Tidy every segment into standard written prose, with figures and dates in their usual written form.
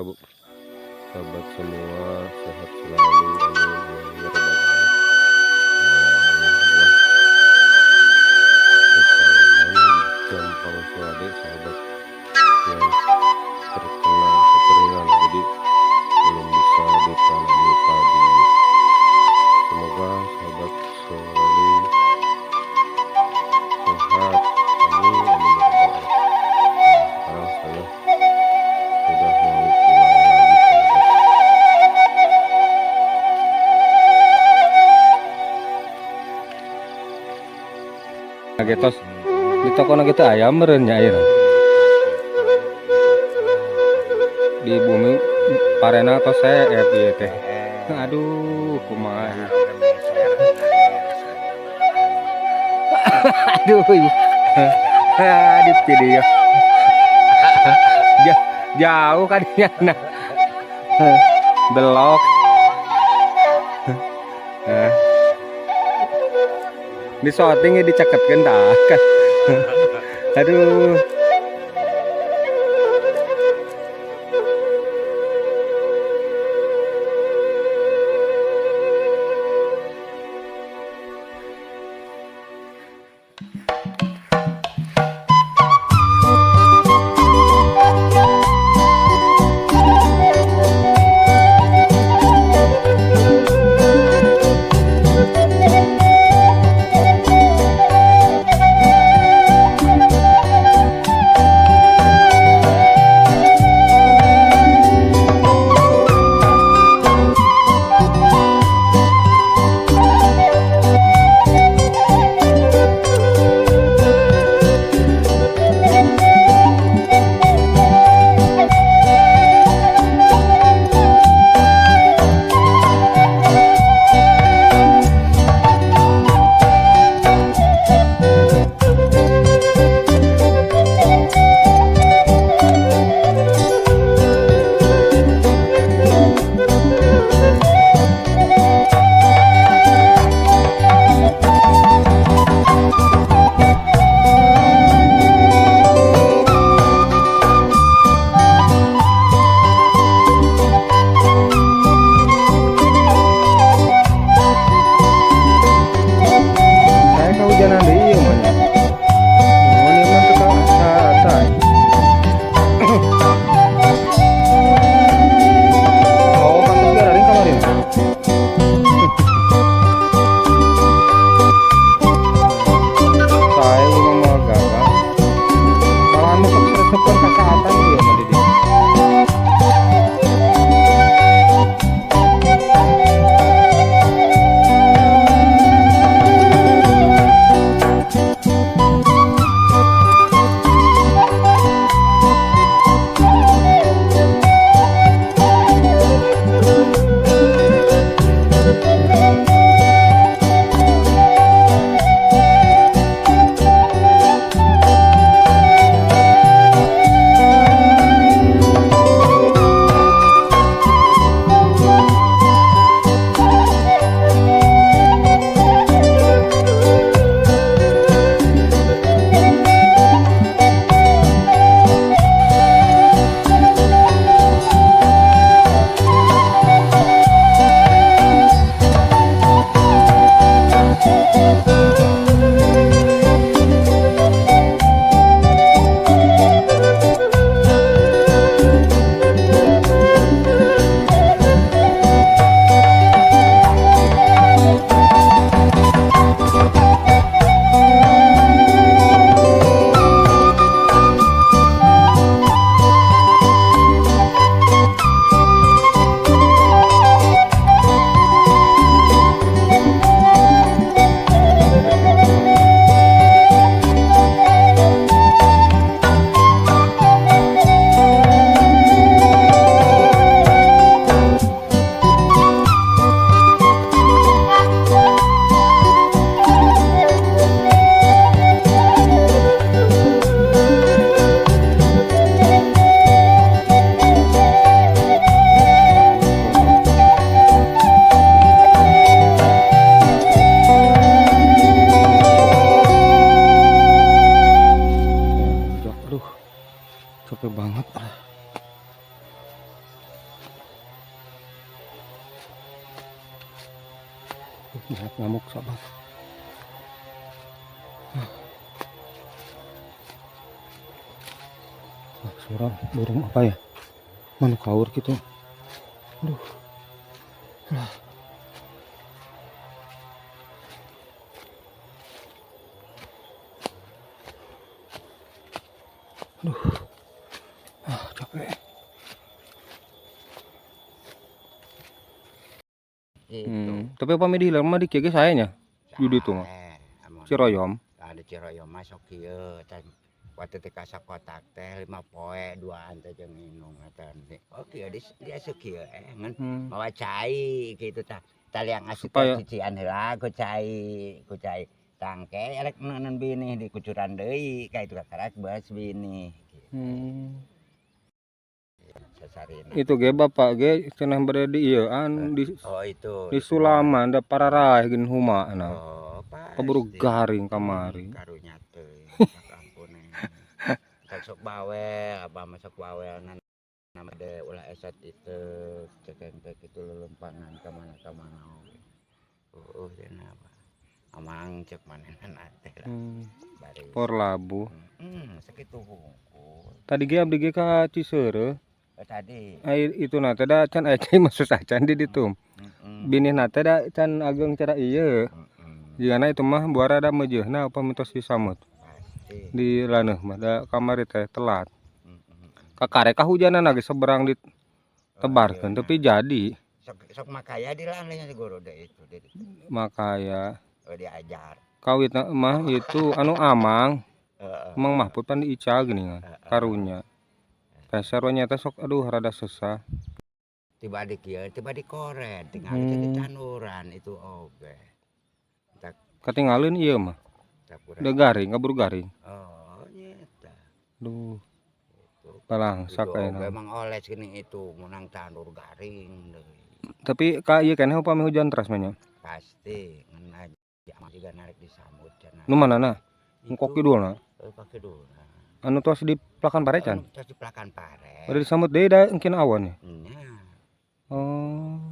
Bu, sahabat semua sehat selalu, amin ya rabbal alamin. Ini adalah kesalahan gampang suade sahabat yang terkena kekeringan, jadi belum bisa ditanami padi. Semoga sahabat selalu sehat, amin ya rabbal alamin. Sekarang saya sudah mau pulang lagi sahabat. Getos di toko kita ayam merenya air di bumi parena atau saya ya teh. Aduh kumaha. Aduh adit video jauh kan ya nah belok di shootingnya dicaketkan dah kan. Aduh Banyak nyamuk sahabat. Suara burung apa ya? Mana kaur gitu. Aduh. Aduh. Capek. Tapi apa medi lama di kieu sayanya. Judi tuh mah. Ciroyom. Ada Ciroyom masuk kieu teh. Waktu teh ka sakotak teh 5 poe 2an teh jeung inung atan. Oh kieu dia kieu ngan mawa cai kitu tah. Taliang asih cician heula ku cai tangke elek neuneun bini di kucuran deui ka itu karak beus bini. Itu ge bapak ge cenah bade di ieu di itu di Sulaman da Pararah geun humana. Keburu pasti garing kamari. karunya teh ampun. Sok bawel apa masuk bawel nama de ulah esat itu cekeng teh kitu lelempangan ka mana. Kenapa? Amang cek manehna teh lah. Por labu. Sakitu hungkul. Tadi ge abdi ge ka Ciseureuh. Tadi. Itu na teh da can aya cai masuk sacan di ditu. Binihna teh da can ageng cara ieu. Jigana itu mah buara da meujeuhna apa mitos disamut. Pasti. Di laneuh mah da kamari teh telat. Kakarek kahujanan lagi seberang ditebarkeun tapi jadi. Sok makaya di laneuh guru deh itu. Makaya diajar. Kawitna mah itu anu Amang. Amang Mahfud pan diica geuningan karunya. Peser we nyata sok aduh rada susah. Tiba di kieu, tiba di koret, tinggal di tanuran itu oge. Katinggalin ieu mah. Udah garing, kabur garing. Oh, nyeta. Duh. Balangsak ayeuna. Memang oles gini itu menang tanur garing deui. Tapi ka ieu keneh upami hujan teras mah nya. Pasti ngan aja juga narik di samut cenah. Nu manana? Engkok kidulna. Ka kidulna. Anu tos di Plakan Pare can? Tos di Plakan Pare. Ada disamut deui da engkeun awan ya. Nya. Oh.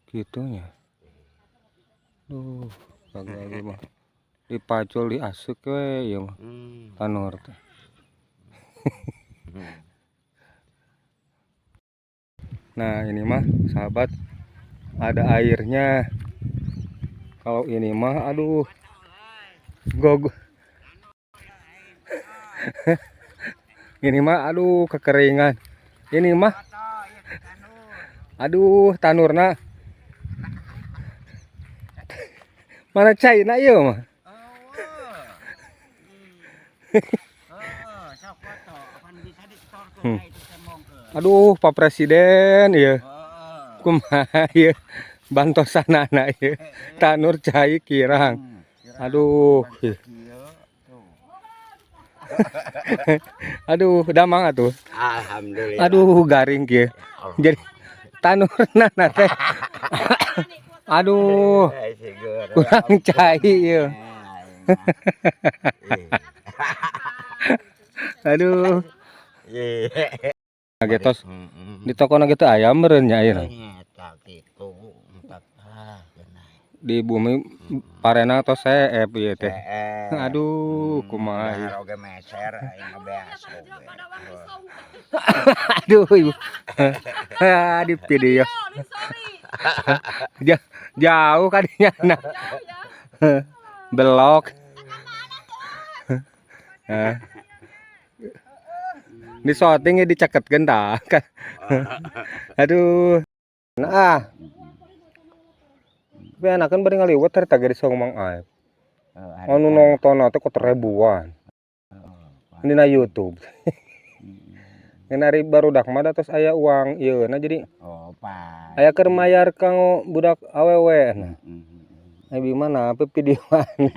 Kitunya. Duh, kagak mah. Dipacul diasuk we ieu mah. Tanur teh. Nah, ini mah sahabat ada airnya. Kalau ini mah aduh. Gog. Ini mah aduh kekeringan. Ini mah aduh tanurna. Mana cairna ieu mah? Aduh Pak Presiden ieu. Kumaha ieu bantosanana ieu. Tanur cai kirang. Aduh. Aduh, damang atuh. Alhamdulillah. Aduh, garing kieu. Jadi tanurna teh. Aduh. Kurang cai ieu. Aduh. Getos di tokona gitu ayam meureun nya ayeuna. Di bumi parena tos seep ieu teh. Aduh, kumaha ieu. Oge meser ayeuna beas oge. Aduh, ibu. Di video. Jauh kadinya nah. Belok. Di shooting ya dicaketkeun tah. Aduh. Nah. Tapi anakeun bari ngaliwat teh tagih di Saung Mang Aep. Anu nonton teh kok ribuan. Dina YouTube. Ngenari barudak mah tos aya uang ieuna jadi. Aya keur mayar kanggo budak awewe nah. Abi mana apa videoan.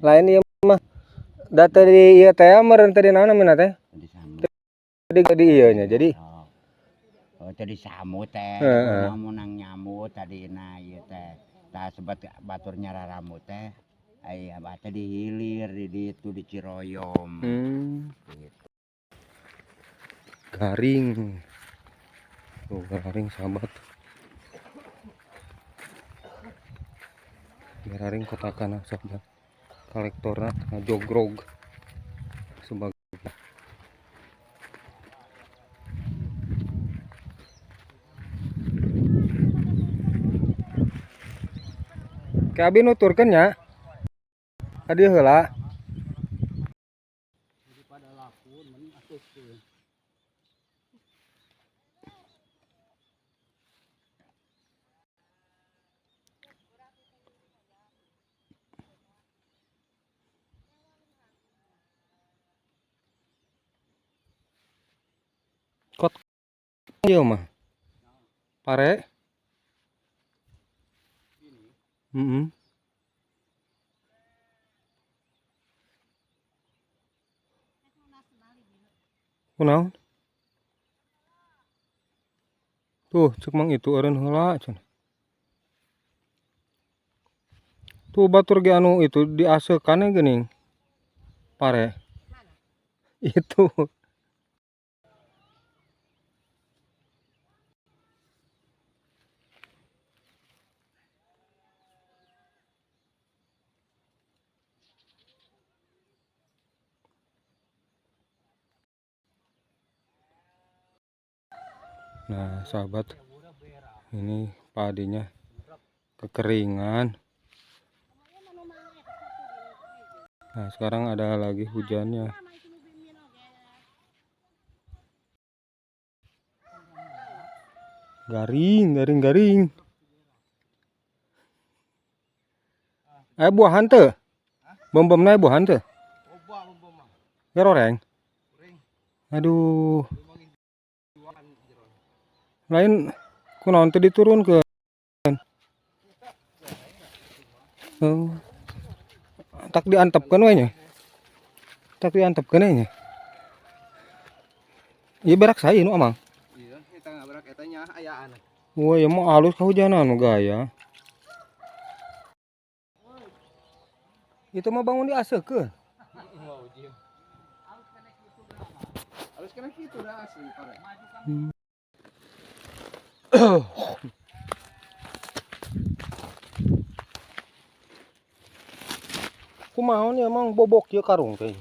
Lain ieu mah data di ieu teh meureun teh di naon namina teh? Di ieu nya jadi. Tadi samut teh, munang nyamut tadina ieu teh. Tah sebet batur nyararamut teh. Aya bate dihilir di ditu di Ciroyom. Gitu. Garing. Tuh garing sahabat. raring kotakan sabda kolektorna ngajogrog sebagai ke abi nuturkeun nya ka dieu heula. Kot ieu mah pare. Kunaon? Tuh, cek mang itu eureun heula cenah. Tuh batur ge anu itu diaseukan geuning. Pare. Itu. Nah, sahabat, ini padinya kekeringan. Nah, sekarang ada lagi hujannya. Garing. Buahan teu? Bom-bomna buahan teu? Geroreng. Aduh. Lain kunaon teh diturunkeun. Tak diantepkeun we nya. Tak diantepkeun we nya. Ieu berak sae nu amang. Iya, eta ngabrak eta nya ayaan. Wah, ya mau halus kahujanan nu gaya. Itu mah bangun diaseukeun. Halus kena kitu dah asli pare. Kumaha nih emang bobok ya karung teh.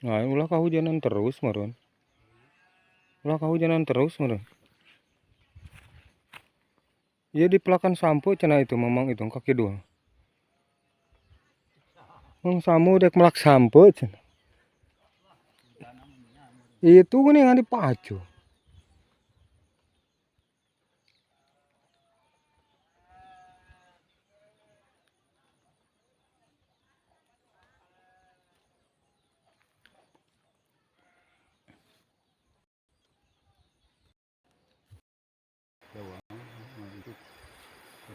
Nah, ulah kahujanan terus meureun. Iya di pelakan sampo cenah itu memang itu kaki dua. Mang samu dek melak sampo cenah. Itu geuning dipacu.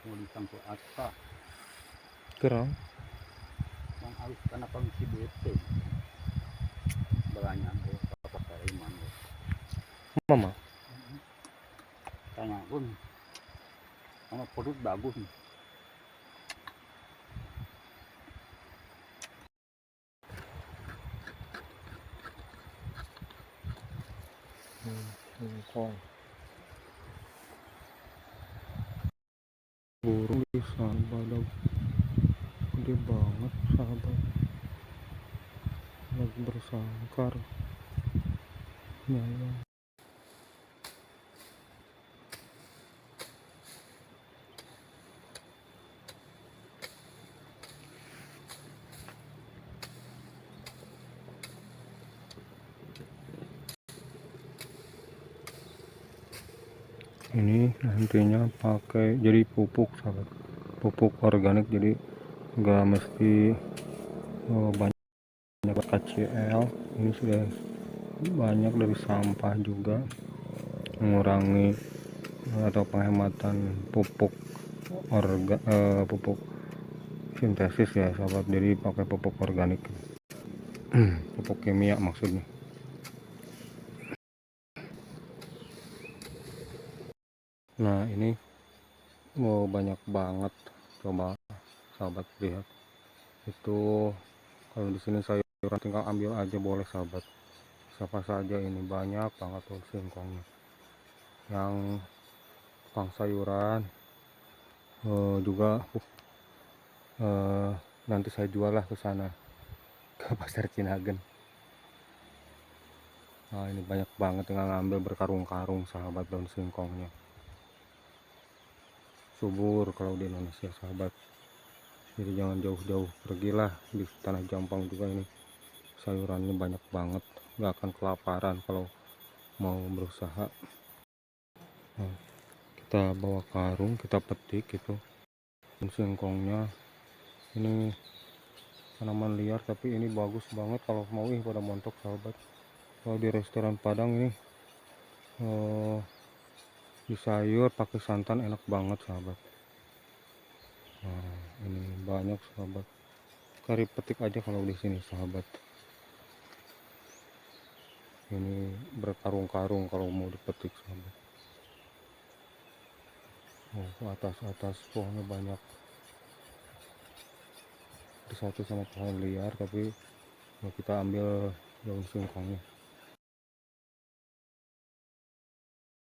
Mau dicampur asa. Kerang. Mang alus kana pangsi bete. Banyak tuh apa kaiman. Mama. Tanya pun. Sama perut bagus. Kong. Burung di sana badak gede banget sahabat, lagi bersangkar nyala. Ini nantinya pakai jadi pupuk sahabat, pupuk organik, jadi nggak mesti banyak banyak KCL. Ini sudah banyak dari sampah juga, mengurangi atau penghematan pupuk pupuk sintesis ya sahabat, jadi pakai pupuk organik. Pupuk kimia maksudnya. Nah ini banyak banget, coba sahabat lihat itu. Kalau di sini sayuran tinggal ambil aja boleh sahabat, siapa saja. Ini banyak banget tuh singkongnya. Yang tukang sayuran juga nanti saya jual lah ke sana, ke pasar Cinagen. Nah ini banyak banget, tinggal ngambil berkarung-karung sahabat daun singkongnya. Subur kalau di Indonesia sahabat, jadi jangan jauh-jauh, pergilah di Tanah Jampang juga. Ini sayurannya banyak banget, nggak akan kelaparan kalau mau berusaha. Nah, kita bawa karung, kita petik itu singkongnya. Ini tanaman liar tapi ini bagus banget kalau mau pada montok sahabat. Kalau di restoran Padang ini di sayur pakai santan enak banget sahabat. Nah ini banyak sahabat, cari petik aja kalau di sini sahabat. Ini berkarung-karung kalau mau dipetik sahabat. Ke atas pohonnya banyak, di satu sama pohon liar, tapi kita ambil daun singkongnya.